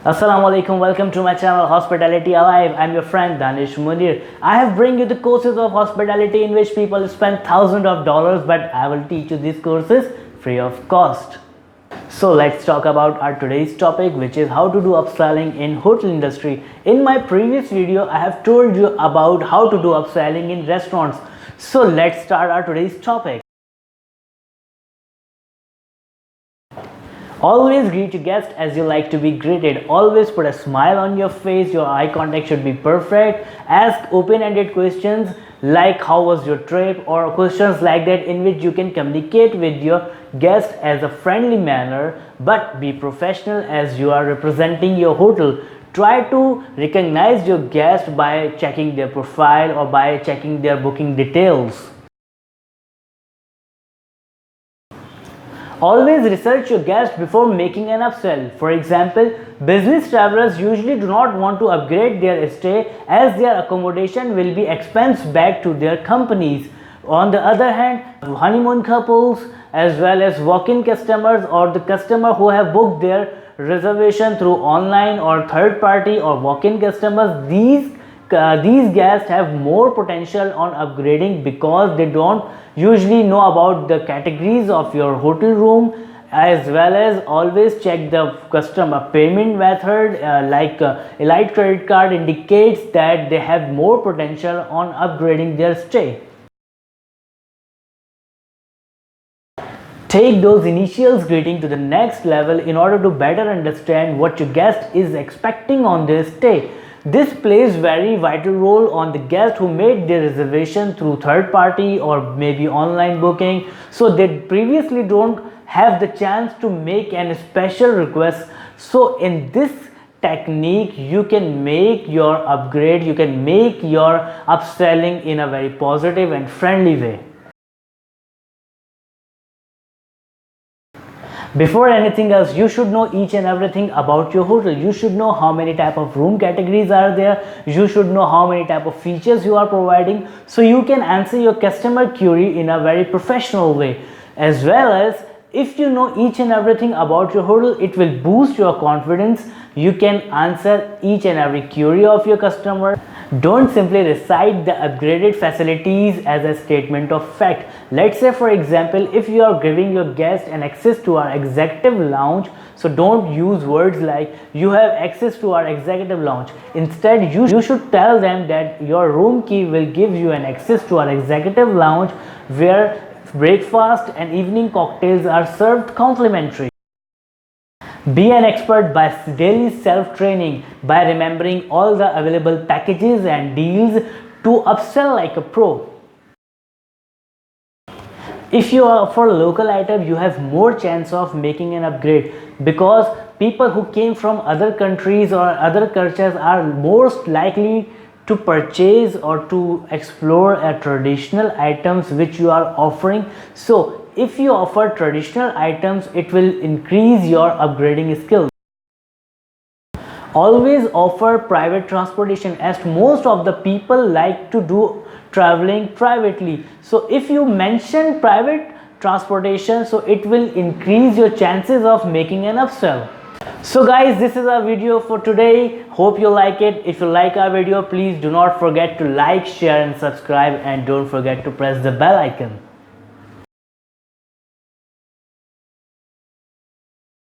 Assalamu alaikum, welcome to my channel Hospitality Alive. I'm your friend Danish Munir. I have bring you the courses of hospitality in which people spend thousands of dollars, but I will teach you these courses free of cost. So let's talk about our today's topic, which is how to do upselling in hotel industry. In my previous video, I have told you about how to do upselling in restaurants. So let's start our today's topic. Always greet your guest as you like to be greeted. Always put a smile on your face. Your eye contact should be perfect. Ask open-ended questions like how was your trip, or questions like that in which you can communicate with your guest as a friendly manner, but be professional as you are representing your hotel. Try to recognize your guest by checking their profile or by checking their booking details. Always research your guest before making an upsell. For example, business travelers usually do not want to upgrade their stay as their accommodation will be expensed back to their companies. On the other hand, honeymoon couples as well as walk-in customers or the customer who have booked their reservation through online or third party or walk-in customers, these guests have more potential on upgrading because they don't usually know about the categories of your hotel room, as well as always check the customer payment method like Elite credit card indicates that they have more potential on upgrading their stay. Take those initials greeting to the next level in order to better understand what your guest is expecting on their stay. This plays very vital role on the guest who made their reservation through third party or maybe online booking, so they previously don't have the chance to make an special request. So in this technique you can make your upgrade, you can make your upselling in a very positive and friendly way. Before anything else, you should know each and everything about your hotel. You should know how many type of room categories are there. You should know how many type of features you are providing, so you can answer your customer query in a very professional way. As well as if you know each and everything about your hotel, it will boost your confidence. You can answer each and every query of your customer. Don't simply recite the upgraded facilities as a statement of fact. Let's say, for example, if you are giving your guest an access to our executive lounge, so don't use words like you have access to our executive lounge. Instead, you should tell them that your room key will give you an access to our executive lounge where breakfast and evening cocktails are served complimentary. Be an expert by daily self-training, by remembering all the available packages and deals to upsell like a pro. If you offer local item, you have more chance of making an upgrade because people who came from other countries or other cultures are most likely to purchase or to explore traditional items which you are offering. So if you offer traditional items, it will increase your upgrading skills. Always offer private transportation, as most of the people like to do traveling privately. So if you mention private transportation, so it will increase your chances of making an upsell. So guys, this is our video for today. Hope you like it. If you like our video, please do not forget to like, share and subscribe, and don't forget to press the bell icon.